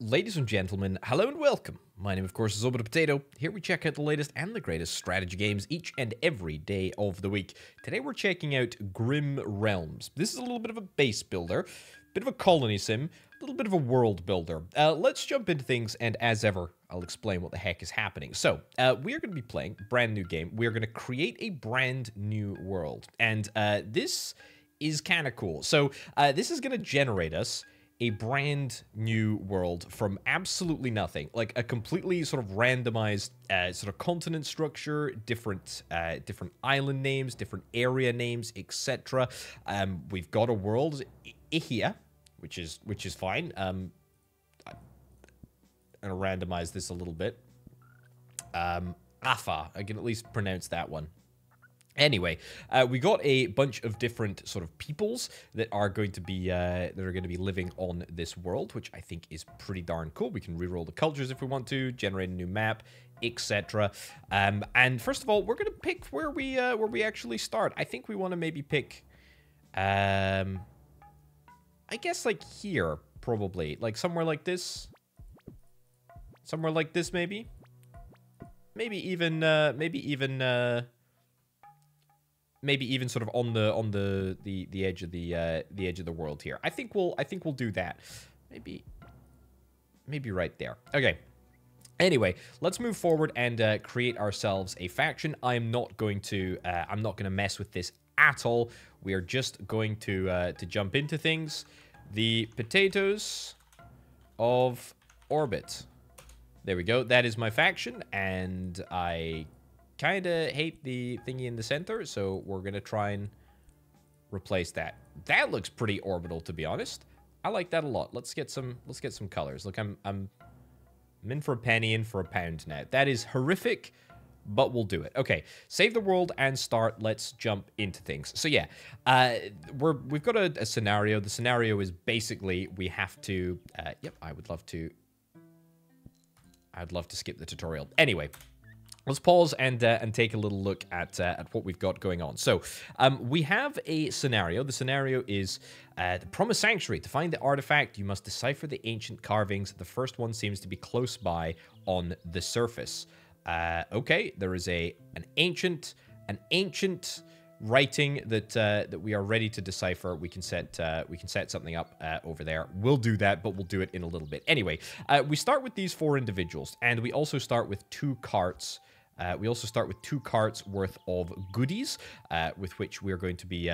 Ladies and gentlemen, hello and welcome. My name, of course, is Orbital Potato. Here we check out the latest and the greatest strategy games each and every day of the week. Today we're checking out Grim Realms. This is a little bit of a base builder, bit of a colony sim, a little bit of a world builder. Let's jump into things, and as ever, I'll explain what the heck is happening. So, we are going to be playing a brand new game. We are going to create a brand new world, and this is kind of cool. So, this is going to generate us a brand new world from absolutely nothing, like a completely sort of randomized sort of continent structure, different island names, different area names, etc. We've got a world here, which is fine. I'm gonna randomize this a little bit. Afa, I can at least pronounce that one. Anyway, we got a bunch of different sort of peoples that are going to be living on this world, which I think is pretty darn cool. We can reroll the cultures if we want to, generate a new map, etc. And first of all, we're gonna pick where we actually start. I think we want to maybe pick, I guess like here probably, like somewhere like this, maybe even sort of on the edge of the world here. I think we'll do that. Maybe right there. Okay. Anyway, let's move forward and create ourselves a faction. I'm not going to mess with this at all. We are just going to jump into things. The potatoes of Orbit. There we go. That is my faction, and I kind of hate the thingy in the center, so we're gonna try and replace that. That looks pretty orbital, to be honest. I like that a lot. Let's get some colors. Look, I'm in for a penny, in for a pound now. That is horrific, but we'll do it. Okay, save the world and start. Let's jump into things. So yeah, we've got a scenario. The scenario is basically we have to. Yep, I'd love to skip the tutorial. Anyway. Let's pause and take a little look at what we've got going on. So, we have a scenario. The scenario is the Promised Sanctuary. To find the artifact, you must decipher the ancient carvings. The first one seems to be close by on the surface. Okay, there is an ancient writing that we are ready to decipher. We can set something up over there. We'll do that, but we'll do it in a little bit. Anyway, we start with these 4 individuals, and we also start with 2 carts. We also start with 2 carts worth of goodies, with which we're going to be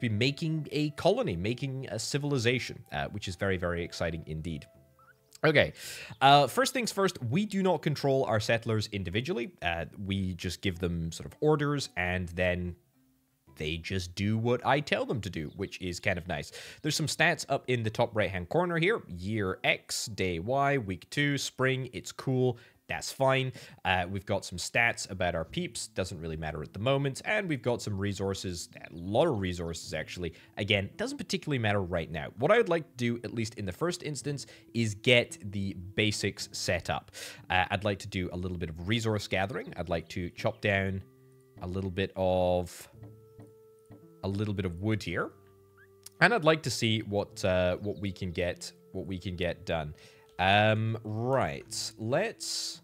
making a colony, making a civilization, which is very, very exciting indeed. Okay, first things first, we do not control our settlers individually. We just give them sort of orders, and then they just do what I tell them to do, which is kind of nice. There's some stats up in the top right-hand corner here. Year X, day Y, week 2, spring, it's cool. That's fine. We've got some stats about our peeps. Doesn't really matter at the moment. And we've got some resources, a lot of resources actually. Again, doesn't particularly matter right now. What I would like to do, at least in the first instance, is get the basics set up. I'd like to do a little bit of resource gathering. I'd like to chop down a little bit of wood here. And I'd like to see what we can get done. Right, let's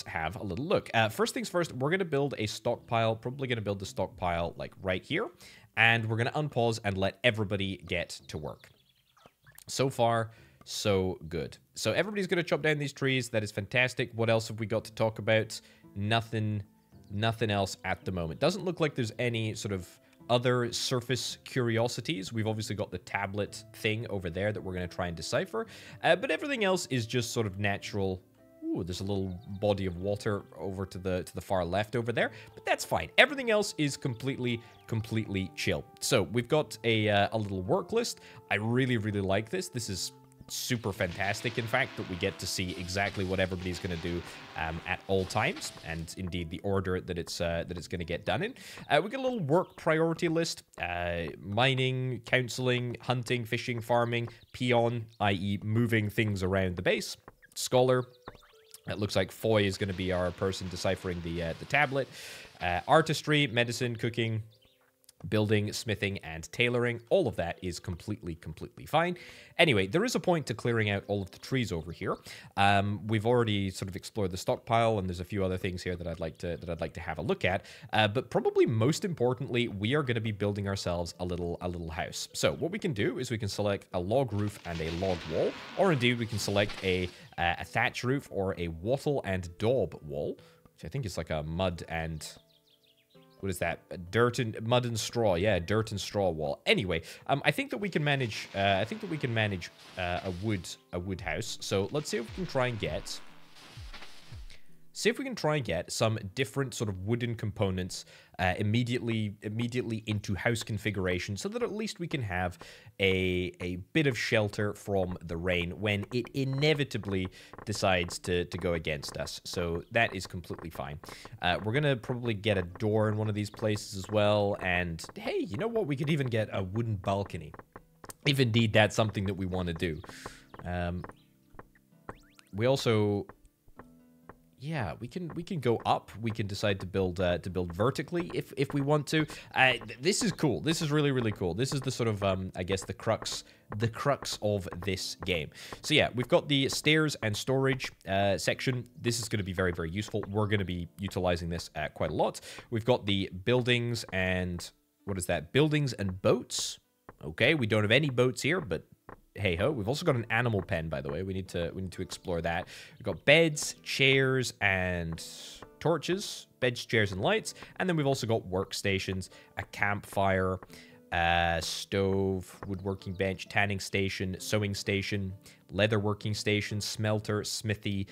have a little look. First things first, we're going to build a stockpile, probably going to build the stockpile like right here, and we're going to unpause and let everybody get to work. So far, so good. So everybody's going to chop down these trees. That is fantastic. What else have we got to talk about? Nothing else at the moment. Doesn't look like there's any sort of other surface curiosities. We've obviously got the tablet thing over there that we're going to try and decipher, but everything else is just sort of natural. Ooh, there's a little body of water over to the far left over there, but that's fine. Everything else is completely chill. So we've got a little work list. I really like this. This is super fantastic, in fact, that we get to see exactly what everybody's going to do at all times, and indeed the order that it's going to get done in. We got a little work priority list: mining, counseling, hunting, fishing, farming, peon, i.e. moving things around the base, scholar. It looks like Foy is going to be our person deciphering the tablet. Artistry, medicine, cooking, building, smithing, and tailoring, all of that is completely fine. Anyway, there is a point to clearing out all of the trees over here. We've already sort of explored the stockpile, and there's a few other things here that I'd like to have a look at. But probably most importantly, we are going to be building ourselves a little house. So what we can do is we can select a log roof and a log wall, or indeed we can select a thatch roof or a wattle and daub wall, which I think is like a mud and... what is that? Mud and straw. Yeah, dirt and straw wall. Anyway, I think that we can manage. I think that we can manage a wood house. So let's see if we can try and get. See if we can try and get some different sort of wooden components immediately into house configuration, so that at least we can have a bit of shelter from the rain when it inevitably decides to go against us. So that is completely fine. We're gonna probably get a door in one of these places as well. And hey, you know what? We could even get a wooden balcony, if indeed that's something that we want to do. We also... yeah, we can go up. We can decide to build vertically if we want to. This is cool. This is really cool. This is the sort of I guess the crux of this game. So yeah, we've got the stairs and storage section. This is going to be very useful. We're going to be utilizing this quite a lot. We've got the buildings and what is that? Buildings and boats. Okay, we don't have any boats here, but hey ho. We've also got an animal pen, by the way. We need to explore that. We've got beds, chairs, and torches. Beds, chairs, and lights. And then we've also got workstations, a campfire, stove, woodworking bench, tanning station, sewing station, leather working station, smelter, smithy,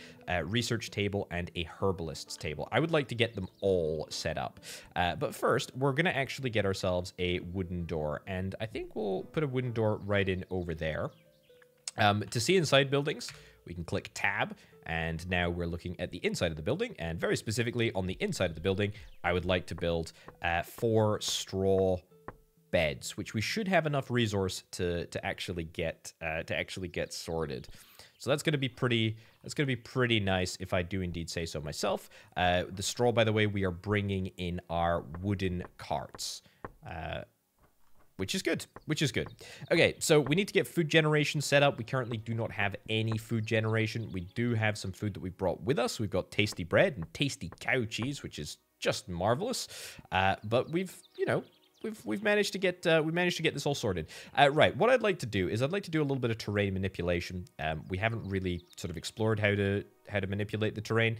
research table, and a herbalist's table. I would like to get them all set up. But first, we're going to actually get ourselves a wooden door. And I think we'll put a wooden door right in over there. To see inside buildings, we can click tab. And now we're looking at the inside of the building. And very specifically, on the inside of the building, I would like to build 4 straw beds, which we should have enough resource to actually get sorted. So that's going to be pretty nice if I do indeed say so myself. The straw, by the way, we are bringing in our wooden carts, which is good. Okay, so we need to get food generation set up. We currently do not have any food generation. We do have some food that we brought with us. We've got tasty bread and tasty cow cheese, which is just marvelous. But we've managed to get this all sorted. Right, what I'd like to do is I'd like to do a little bit of terrain manipulation. We haven't really sort of explored how to manipulate the terrain.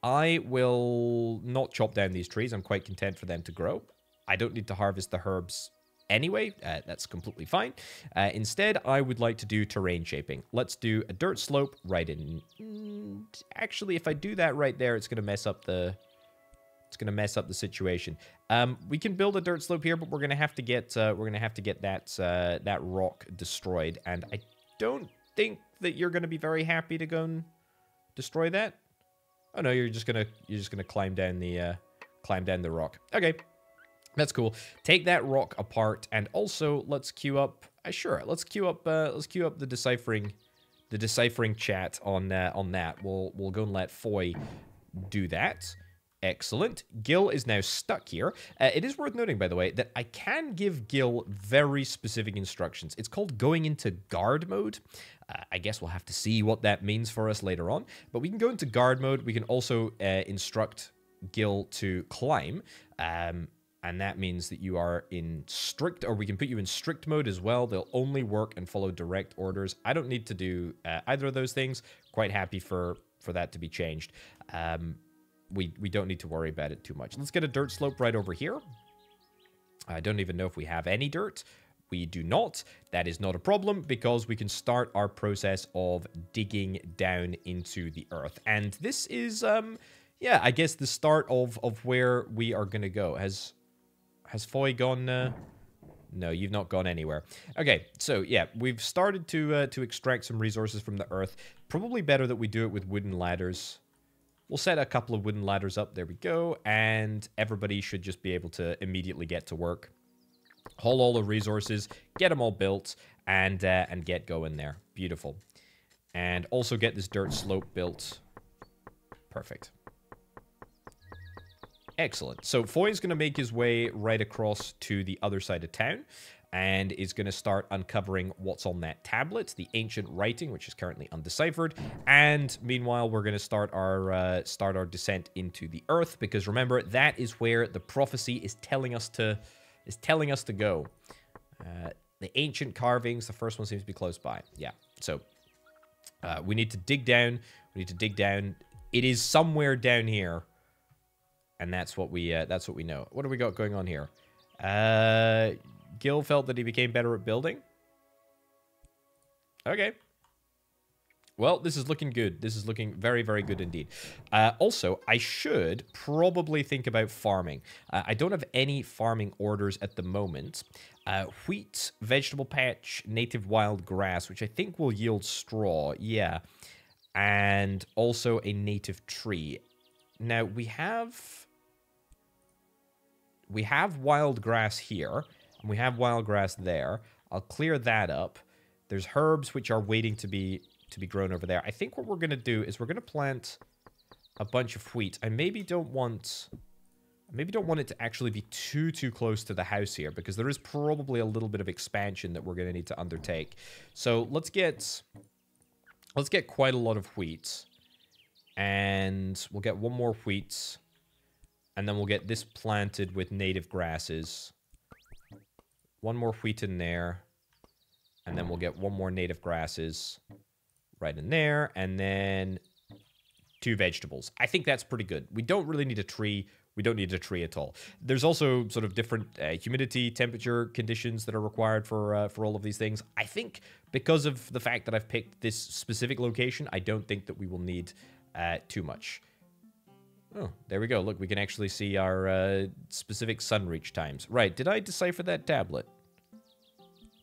I will not chop down these trees. I'm quite content for them to grow. I don't need to harvest the herbs anyway. That's completely fine. Instead, I would like to do terrain shaping. Let's do a dirt slope right in. Actually, if I do that right there, it's going to mess up the situation. We can build a dirt slope here, but we're gonna have to get that rock destroyed, and I don't think that you're gonna be very happy to go and destroy that. Oh no, you're just gonna climb down the rock. Okay, that's cool. Take that rock apart, and also let's queue up. Let's queue up the deciphering chat on that. We'll go and let Foy do that. Excellent. Gil is now stuck here. It is worth noting, by the way, that I can give Gil very specific instructions. It's called going into guard mode. I guess we'll have to see what that means for us later on. But we can go into guard mode. We can also instruct Gil to climb. And that means that you are in strict, or we can put you in strict mode as well. They'll only work and follow direct orders. I don't need to do either of those things. Quite happy for that to be changed. We don't need to worry about it too much. Let's get a dirt slope right over here. I don't even know if we have any dirt. We do not. That is not a problem, because we can start our process of digging down into the earth. And this is, yeah, I guess the start of where we are going to go. Has Foy gone? No, you've not gone anywhere. Okay, so yeah, we've started to extract some resources from the earth. Probably better that we do it with wooden ladders. We'll set a couple of wooden ladders up. There we go. And everybody should just be able to immediately get to work. Haul all the resources, get them all built, and get going there. Beautiful. And also get this dirt slope built. Perfect. Excellent. So Foy is going to make his way right across to the other side of town and is going to start uncovering what's on that tablet, the ancient writing, which is currently undeciphered. And meanwhile, we're going to start our descent into the earth, because remember, that is where the prophecy is telling us to go. The ancient carvings, the first one seems to be close by. Yeah. So we need to dig down. We need to dig down. It is somewhere down here. And that's what we know. What do we got going on here? Gil felt that he became better at building. Okay. Well, this is looking good. This is looking very, very good indeed. Also, I should probably think about farming. I don't have any farming orders at the moment. Wheat, vegetable patch, native wild grass, which I think will yield straw. Yeah. And also a native tree. Now, we have wild grass here, and we have wild grass there. I'll clear that up. There's herbs which are waiting to be grown over there. I think what we're going to do is we're going to plant a bunch of wheat. I maybe don't want it to actually be too close to the house here, because there is probably a little bit of expansion that we're going to need to undertake. So let's get quite a lot of wheat. And we'll get one more wheat. And then we'll get this planted with native grasses. One more wheat in there. And then we'll get one more native grasses right in there. And then 2 vegetables. I think that's pretty good. We don't really need a tree. We don't need a tree at all. There's also sort of different humidity, temperature conditions that are required for all of these things. I think because of the fact that I've picked this specific location, I don't think that we will need too much. Oh, there we go. Look, we can actually see our specific sun reach times. Right, did I decipher that tablet?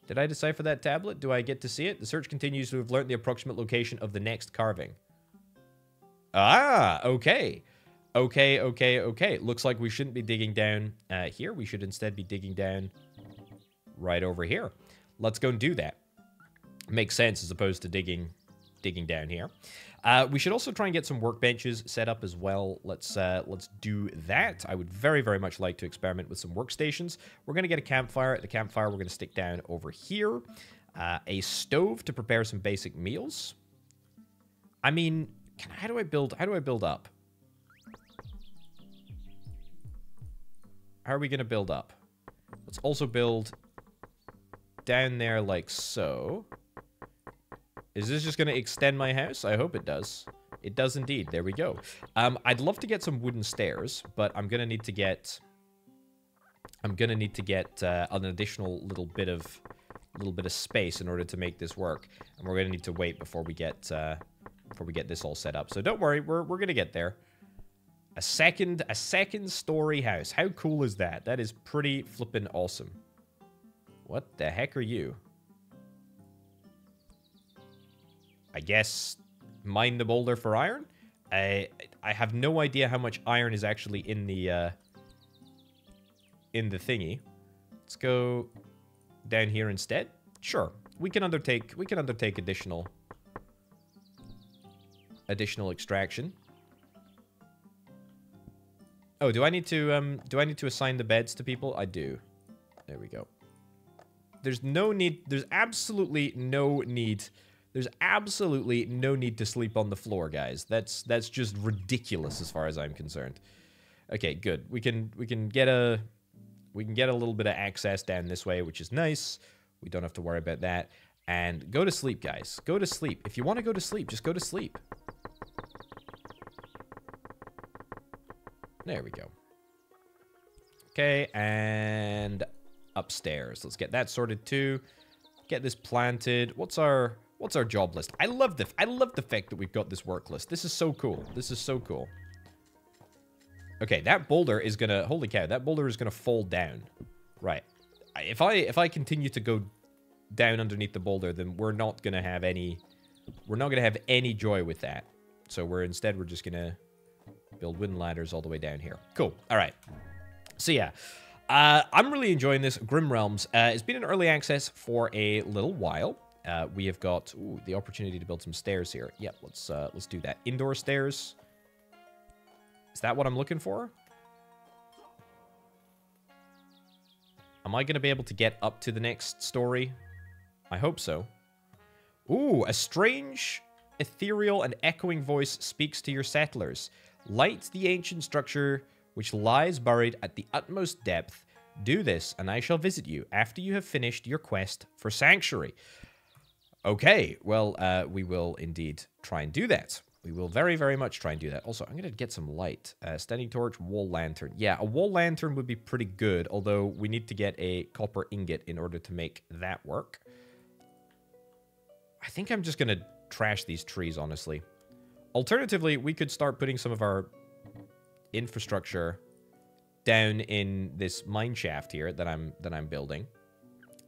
Did I decipher that tablet? Do I get to see it? The search continues to have learned the approximate location of the next carving. Ah, okay. Okay. Looks like we shouldn't be digging down here. We should instead be digging down right over here. Let's go and do that. Makes sense as opposed to digging down here. We should also try and get some workbenches set up as well. Let's do that. I would very, very much like to experiment with some workstations. We're going to get a campfire. At the campfire, we're going to stick down over here. A stove to prepare some basic meals. I mean, how do I build up? How are we going to build up? Let's also build down there like so. Is this just going to extend my house? I hope it does. It does indeed. There we go. I'd love to get some wooden stairs, but I'm going to need to get an additional little bit of space in order to make this work, and we're going to need to wait before we get this all set up. So don't worry, we're going to get there. A second story house. How cool is that? That is pretty flippin' awesome. What the heck are you? I guess mine the boulder for iron. I have no idea how much iron is actually in the thingy. Let's go down here instead. Sure, we can undertake additional extraction. Oh, do I need to assign the beds to people? I do. There we go. There's no need. There's absolutely no need. There's absolutely no need to sleep on the floor, guys. That's just ridiculous as far as I'm concerned. Okay, good. We can get a little bit of access down this way, which is nice. We don't have to worry about that. And go to sleep, guys. Go to sleep. If you want to go to sleep, just go to sleep. There we go. Okay, and upstairs. Let's get that sorted too. Get this planted. What's our job list? I love the fact that we've got this work list. This is so cool. This is so cool. Okay, that boulder is gonna, holy cow, that boulder is gonna fall down. Right. If I continue to go down underneath the boulder, then we're not gonna have any joy with that. So we're just gonna build wooden ladders all the way down here. Cool. All right. So yeah, I'm really enjoying this. Grim Realms. It's been in early access for a little while. We have got the opportunity to build some stairs here. Yep, let's do that. Indoor stairs. Is that what I'm looking for? Am I going to be able to get up to the next story? I hope so. Ooh, a strange, ethereal, and echoing voice speaks to your settlers. Light the ancient structure which lies buried at the utmost depth. Do this, and I shall visit you after you have finished your quest for Sanctuary. Okay, well, we will indeed try and do that. We will very, very much try and do that. Also, I'm going to get some light. Standing torch, wall lantern. Yeah, a wall lantern would be pretty good, although we need to get a copper ingot in order to make that work. I think I'm just going to trash these trees, honestly. Alternatively, we could start putting some of our infrastructure down in this mine shaft here that I'm building.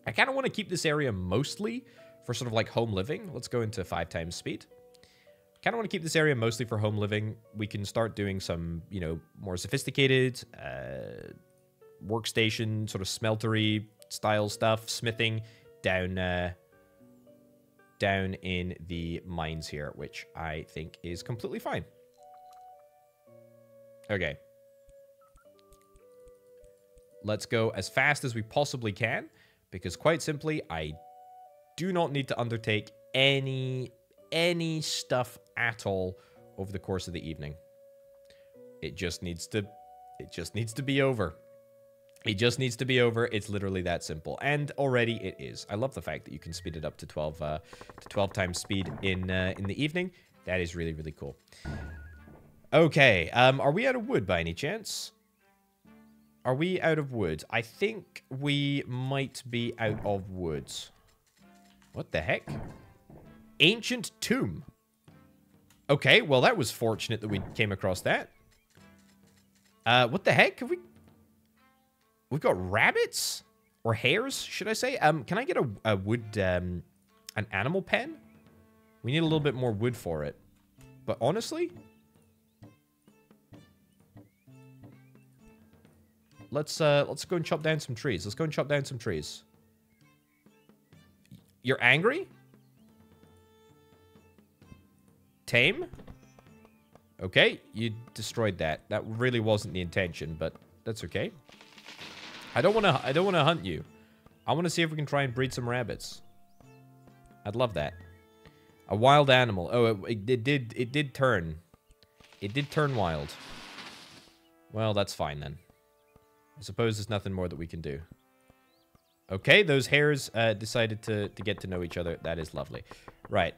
I kind of want to keep this area mostly for sort of like home living. Let's go into 5 times speed. Kind of want to keep this area mostly for home living. We can start doing some, you know, more sophisticated workstation, sort of smeltery style stuff, smithing down in the mines here, which I think is completely fine. Okay. Let's go as fast as we possibly can, because quite simply, I do not need to undertake any stuff at all over the course of the evening. It just needs to be over. It just needs to be over. It's literally that simple. And already it is. I love the fact that you can speed it up to 12 times speed in the evening. That is really, really cool. Okay, are we out of wood by any chance? Are we out of wood? I think we might be out of wood. What the heck? Ancient tomb. Okay, well, that was fortunate that we came across that. What the heck? We've got rabbits? Or hares, should I say? Can I get a wood, an animal pen? We need a little bit more wood for it. But honestly, let's go and chop down some trees. Let's go and chop down some trees. You're angry? Tame? Okay, you destroyed that. That really wasn't the intention, but that's okay. I don't want to hunt you. I want to see if we can try and breed some rabbits. I'd love that. A wild animal. Oh, it did turn. It did turn wild. Well, that's fine then. I suppose there's nothing more that we can do. Okay, those hares decided to get to know each other. That is lovely. Right.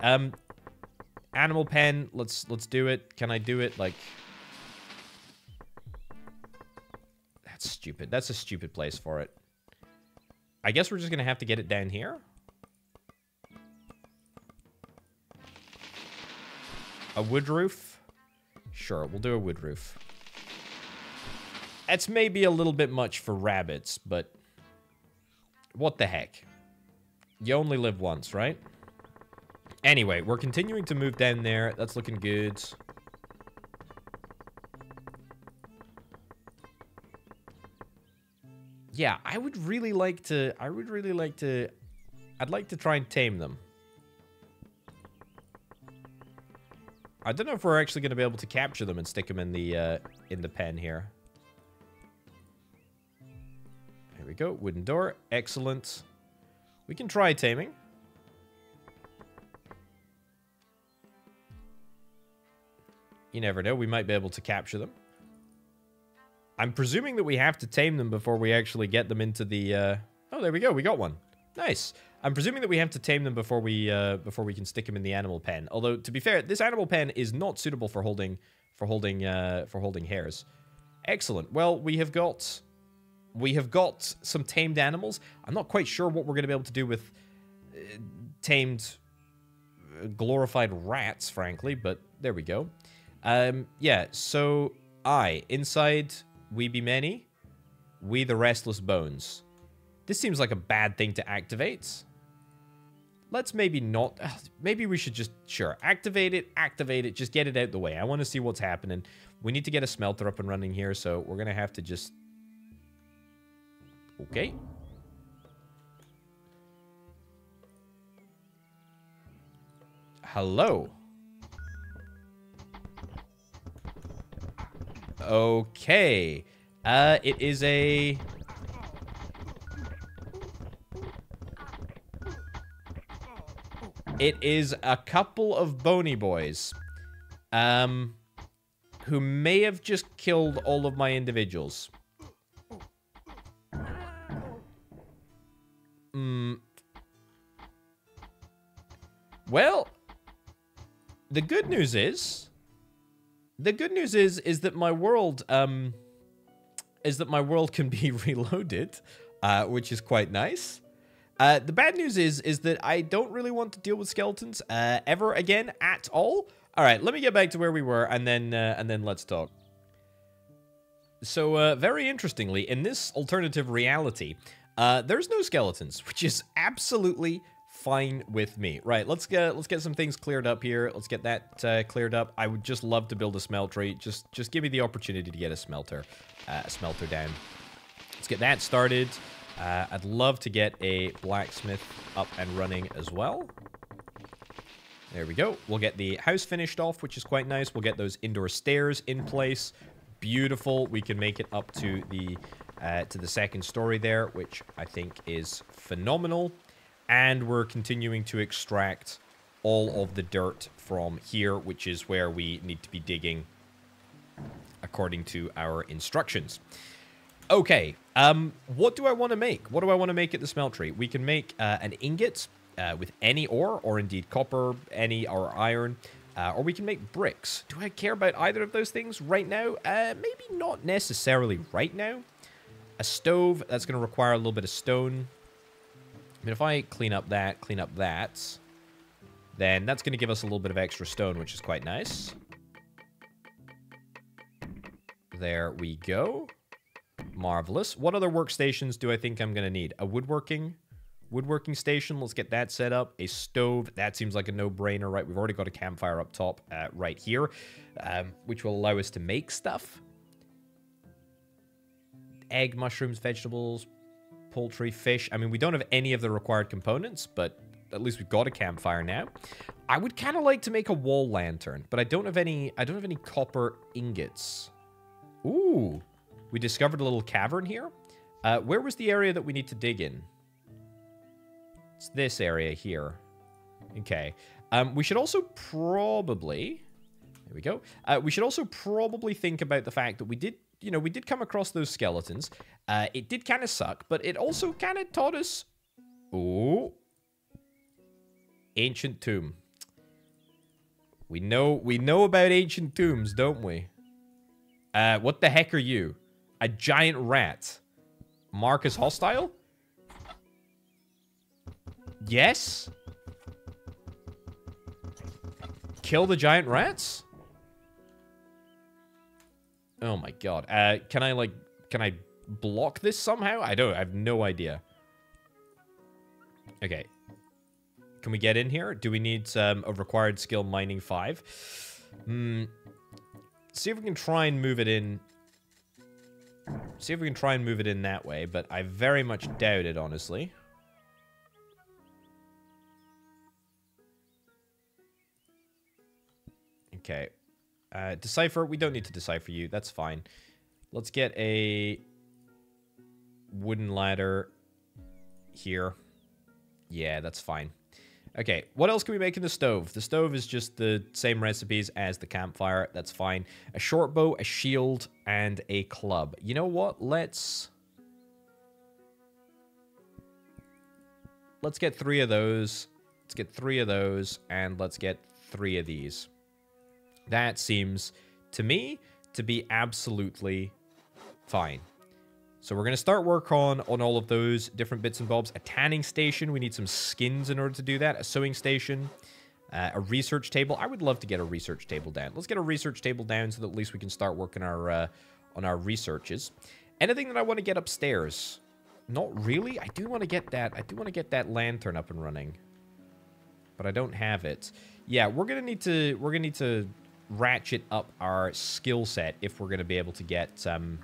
Animal pen. Let's do it. Can I do it? Like, that's stupid. That's a stupid place for it. I guess we're just gonna have to get it down here. A wood roof? Sure, we'll do a wood roof. That's maybe a little bit much for rabbits, but what the heck? You only live once, right? Anyway, we're continuing to move down there. That's looking good. Yeah, I'd like to try and tame them. I don't know if we're actually going to be able to capture them and stick them in the pen here. There we go. Wooden door. Excellent. We can try taming. You never know. We might be able to capture them. I'm presuming that we have to tame them before we actually get them into the... Oh, there we go. We got one. Nice. I'm presuming that we have to tame them before we can stick them in the animal pen. Although, to be fair, this animal pen is not suitable for holding hares. Excellent. Well, we have got some tamed animals. I'm not quite sure what we're going to be able to do with tamed, glorified rats, frankly, but there we go. Yeah, so inside we be many, we the restless bones. This seems like a bad thing to activate. Let's maybe not, maybe we should just, sure, activate it, just get it out the way. I want to see what's happening. We need to get a smelter up and running here, so we're going to have to just, okay. Hello. Okay. It is a... It is a couple of bony boys. Who may have just killed all of my individuals. Well, the good news is that my world, can be reloaded, which is quite nice. The bad news is that I don't really want to deal with skeletons, ever again at all. All right, let me get back to where we were, and then let's talk. So, very interestingly, in this alternative reality, there's no skeletons, which is absolutely fine with me. Right, let's get some things cleared up here. Let's get that cleared up. I would just love to build a smeltery. Just give me the opportunity to get a smelter down. Let's get that started. I'd love to get a blacksmith up and running as well. There we go. We'll get the house finished off, which is quite nice. We'll get those indoor stairs in place. Beautiful. We can make it up to the second story there, which I think is phenomenal. And we're continuing to extract all of the dirt from here, which is where we need to be digging according to our instructions. Okay, what do I want to make? What do I want to make at the smeltery? We can make an ingot with any ore, or indeed copper, or iron, or we can make bricks. Do I care about either of those things right now? Maybe not necessarily right now. A stove, that's going to require a little bit of stone. I mean, if I clean up that, then that's going to give us a little bit of extra stone, which is quite nice. There we go. Marvelous. What other workstations do I think I'm going to need? A woodworking station. Let's get that set up. A stove. That seems like a no-brainer, right? We've already got a campfire up top right here, which will allow us to make stuff. Egg, mushrooms, vegetables, poultry, fish. I mean, we don't have any of the required components, but at least we've got a campfire now. I would kind of like to make a wall lantern, but I don't have any copper ingots. Ooh. We discovered a little cavern here. Where was the area that we need to dig in? It's this area here. Okay. We should also probably... There we go. We should also probably think about the fact that we did come across those skeletons. It did kind of suck, but it also kind of taught us... Ooh. Ancient tomb. We know about ancient tombs, don't we? What the heck are you? A giant rat. Mark as hostile? Yes? Kill the giant rats? Oh my god. Can I block this somehow? I have no idea. Okay. Can we get in here? Do we need a required skill mining 5? See if we can try and move it in. See if we can try and move it in that way, but I very much doubt it, honestly. Okay. Decipher. We don't need to decipher you. That's fine. Let's get a wooden ladder here. Yeah, that's fine. Okay, what else can we make in the stove? The stove is just the same recipes as the campfire. That's fine. A short bow, a shield, and a club. You know what? Let's get 3 of those. Let's get 3 of those, and let's get 3 of these. That seems, to me, to be absolutely fine. So we're going to start work on all of those different bits and bobs. A tanning station. We need some skins in order to do that. A sewing station. A research table. I would love to get a research table down. Let's get a research table down so that at least we can start working on our researches. Anything that I want to get upstairs? Not really. I do want to get that. I do want to get that lantern up and running. But I don't have it. Yeah, we're going to need to ratchet up our skill set if we're going to be able to get some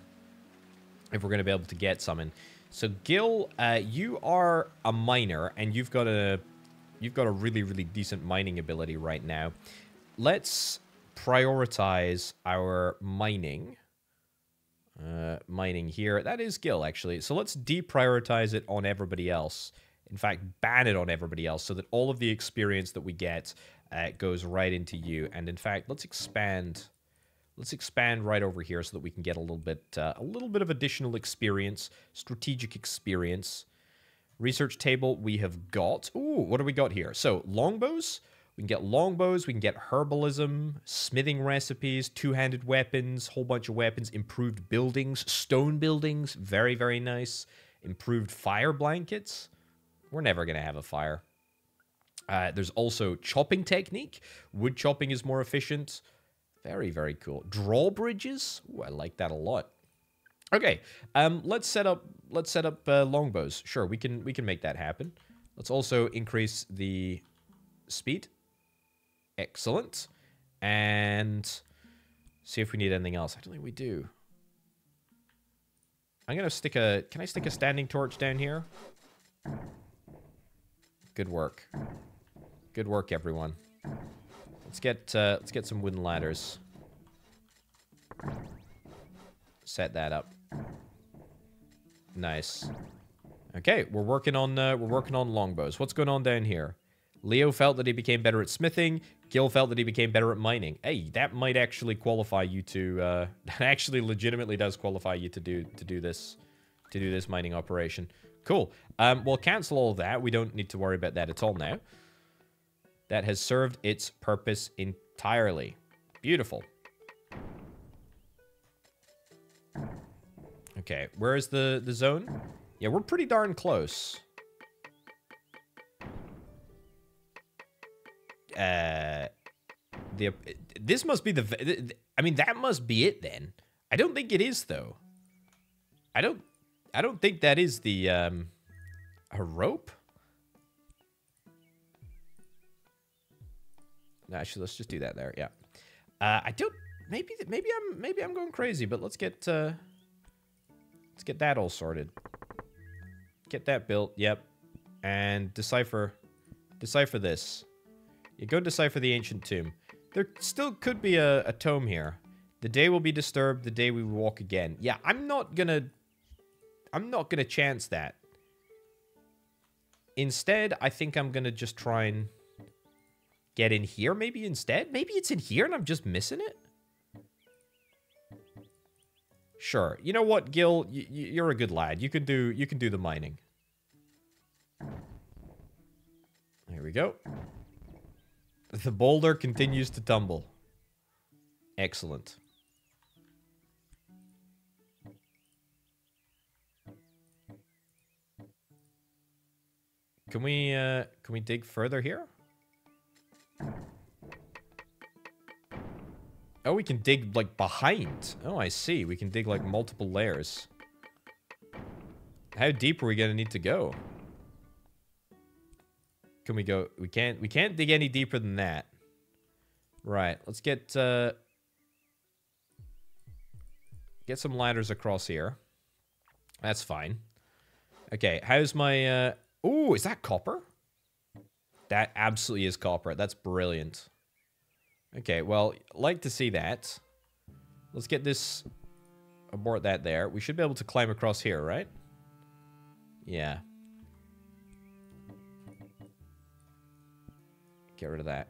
in. So Gil, you are a miner, and you've got a really, really decent mining ability right now. Let's prioritize our mining. Mining here. That is Gil, actually. So let's deprioritize it on everybody else In fact, ban it on everybody else so that all of the experience that we get goes right into you. And in fact, let's expand. Let's expand right over here so that we can get a little bit of additional experience, strategic experience. Research table we have got. Ooh, what do we got here? So longbows. We can get longbows. We can get herbalism, smithing recipes, two-handed weapons, whole bunch of weapons, improved buildings, stone buildings. Very, very nice. Improved fire blankets. We're never going to have a fire. There's also chopping technique. Wood chopping is more efficient. Very, very cool. Drawbridges. Ooh, I like that a lot. Okay, let's set up longbows. Sure, we can make that happen. Let's also increase the speed. Excellent. And see if we need anything else. I don't think we do. I'm gonna stick a. Can I stick a standing torch down here? Good work. Good work, everyone. Let's get some wooden ladders. Set that up. Nice. Okay, we're working on longbows. What's going on down here? Leo felt that he became better at smithing. Gil felt that he became better at mining. Hey, that might actually qualify you to. That actually legitimately does qualify you to do this mining operation. Cool. We'll cancel all of that. We don't need to worry about that at all now. That has served its purpose entirely. Beautiful. Okay, where is the zone? Yeah, we're pretty darn close. This must be the... I mean, that must be it then. I don't think it is, though. I don't think that is the, a rope? No, actually, let's just do that there, yeah. I don't... Maybe I'm going crazy, but let's get that all sorted. Get that built, yep. And decipher this. You go decipher the ancient tomb. There still could be a tome here. The day will be disturbed, the day we walk again. Yeah, I'm not gonna chance that. Instead, I think I'm gonna just try and get in here maybe instead. Maybe it's in here and I'm just missing it. Sure. You know what, Gil? You're a good lad. You can do the mining. There we go. The boulder continues to tumble. Excellent. Can we dig further here? Oh, we can dig, like, behind. Oh, I see. We can dig, like, multiple layers. How deep are we gonna need to go? Can we go... We can't dig any deeper than that. Right. Let's get some ladders across here. That's fine. Okay, how's my... Ooh, is that copper? That absolutely is copper. That's brilliant. Okay, well, like to see that. Let's get this... Abort that there. We should be able to climb across here, right? Yeah. Get rid of that.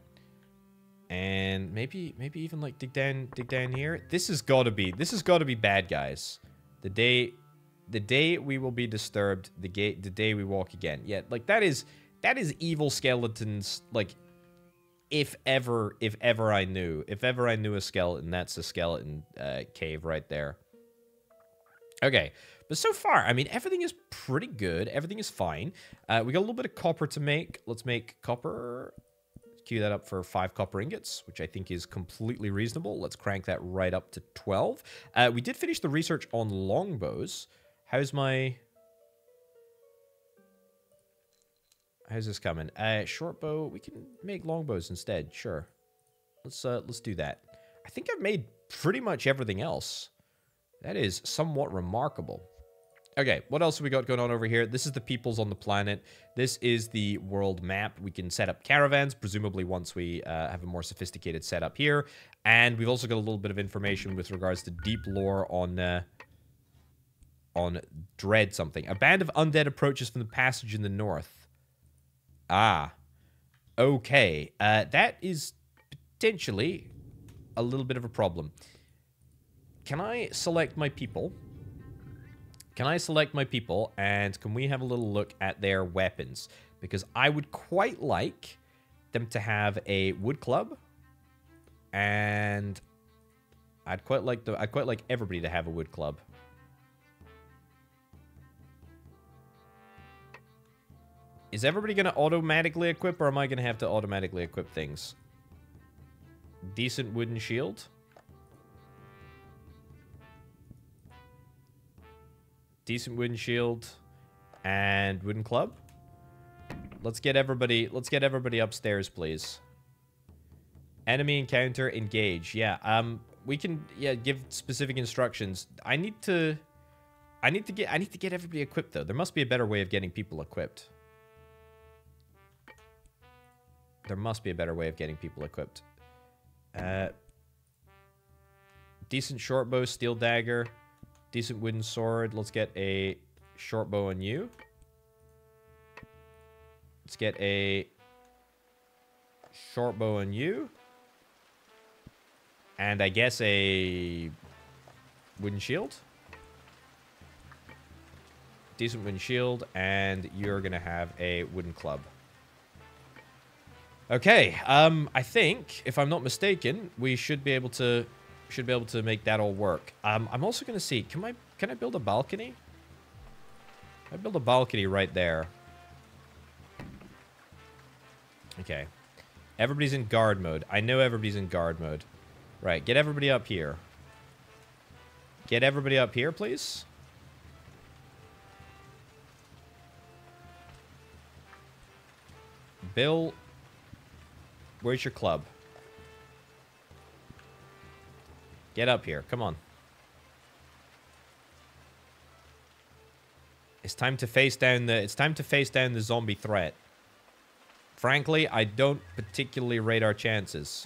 And maybe even like dig down here. This has got to be bad, guys. The day we will be disturbed, the day we walk again. Yeah, like that is evil skeletons, like if ever I knew a skeleton, that's a skeleton cave right there. Okay, but so far, I mean, everything is pretty good. Everything is fine. We got a little bit of copper to make. Let's make copper. Queue that up for 5 copper ingots, which I think is completely reasonable. Let's crank that right up to 12. We did finish the research on longbows. How's this coming? Short bow. We can make longbows instead. Sure. Let's do that. I think I've made pretty much everything else. That is somewhat remarkable. Okay, what else have we got going on over here? This is the peoples on the planet. This is the world map. We can set up caravans, presumably once we have a more sophisticated setup here. And we've also got a little bit of information with regards to deep lore on Dread something. A band of undead approaches from the passage in the north. Ah. Okay. That is potentially a little bit of a problem. Can I select my people? Can I select my people? And can we have a little look at their weapons? Because I would quite like them to have a wood club. And I'd quite like everybody to have a wood club. Is everybody going to automatically equip, or am I going to have to automatically equip things? Decent wooden shield. Decent wooden shield and wooden club. Let's get everybody upstairs, please. Enemy encounter, engage. Yeah, we can give specific instructions. I need to get everybody equipped though. There must be a better way of getting people equipped. There must be a better way of getting people equipped. Decent short bow, steel dagger, decent wooden sword. Let's get a short bow on you. Let's get a short bow on you. And I guess a wooden shield. Decent wooden shield, and you're gonna have a wooden club. Okay, I think, if I'm not mistaken, we should be able to make that all work. I'm also gonna see, can I build a balcony? I build a balcony right there. Okay. Everybody's in guard mode. I know everybody's in guard mode. Right, get everybody up here. Get everybody up here, please. Bill, where's your club? Get up here, come on. It's time to face down the zombie threat. Frankly, I don't particularly rate our chances.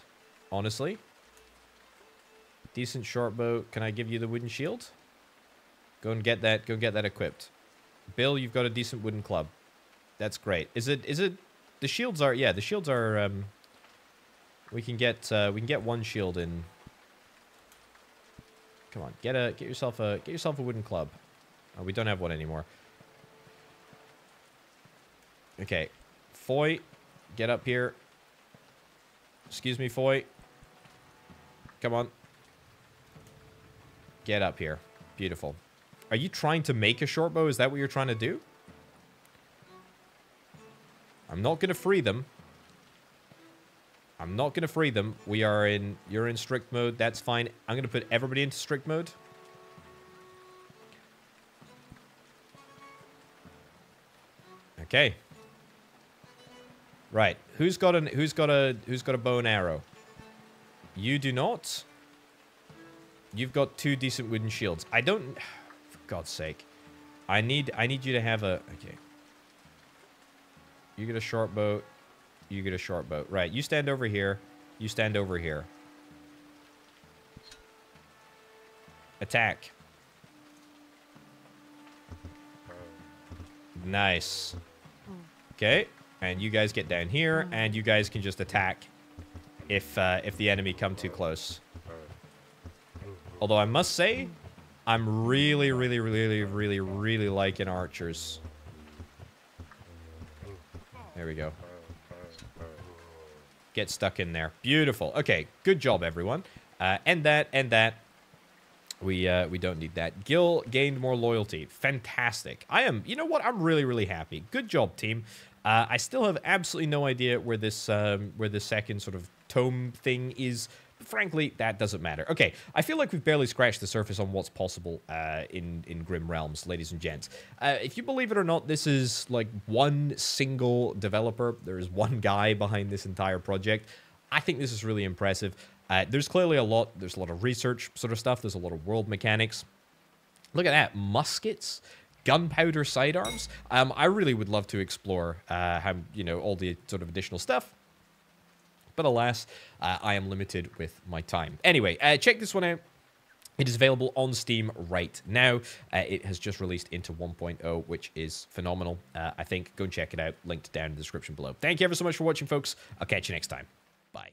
Honestly. Decent short bow. Can I give you the wooden shield? Go and get that equipped. Bill, you've got a decent wooden club. That's great. Is it the shields are, yeah, the shields are we can get one shield in. Come on, get yourself a wooden club. Oh, we don't have one anymore. Okay. Foy, get up here. Excuse me, Foy. Come on. Get up here. Beautiful. Are you trying to make a short bow? Is that what you're trying to do? I'm not going to free them. I'm not going to free them. You're in strict mode. That's fine. I'm going to put everybody into strict mode. Okay. Right. Who's got a bow and arrow? You do not. You've got 2 decent wooden shields. I don't, for God's sake. I need you to have a, okay. You get a short bow. You get a short bow. Right, you stand over here. You stand over here. Attack. Nice. Okay, and you guys get down here, and you guys can just attack if the enemy come too close. Although I must say, I'm really liking archers. There we go. Get stuck in there. Beautiful. Okay, good job, everyone. End that. We don't need that. Gil gained more loyalty. Fantastic. You know what? I'm really happy. Good job, team. I still have absolutely no idea where this second sort of tome thing is. But frankly, that doesn't matter. Okay, I feel like we've barely scratched the surface on what's possible in Grim Realms, ladies and gents. If you believe it or not, this is like one single developer. There is one guy behind this entire project. I think this is really impressive. There's clearly there's a lot of research sort of stuff. There's a lot of world mechanics. Look at that, muskets, gunpowder sidearms. I really would love to explore how, all the sort of additional stuff. But alas, I am limited with my time. Anyway, check this one out. It is available on Steam right now. It has just released into 1.0, which is phenomenal. I think go and check it out. Linked down in the description below. Thank you ever so much for watching, folks. I'll catch you next time. Bye.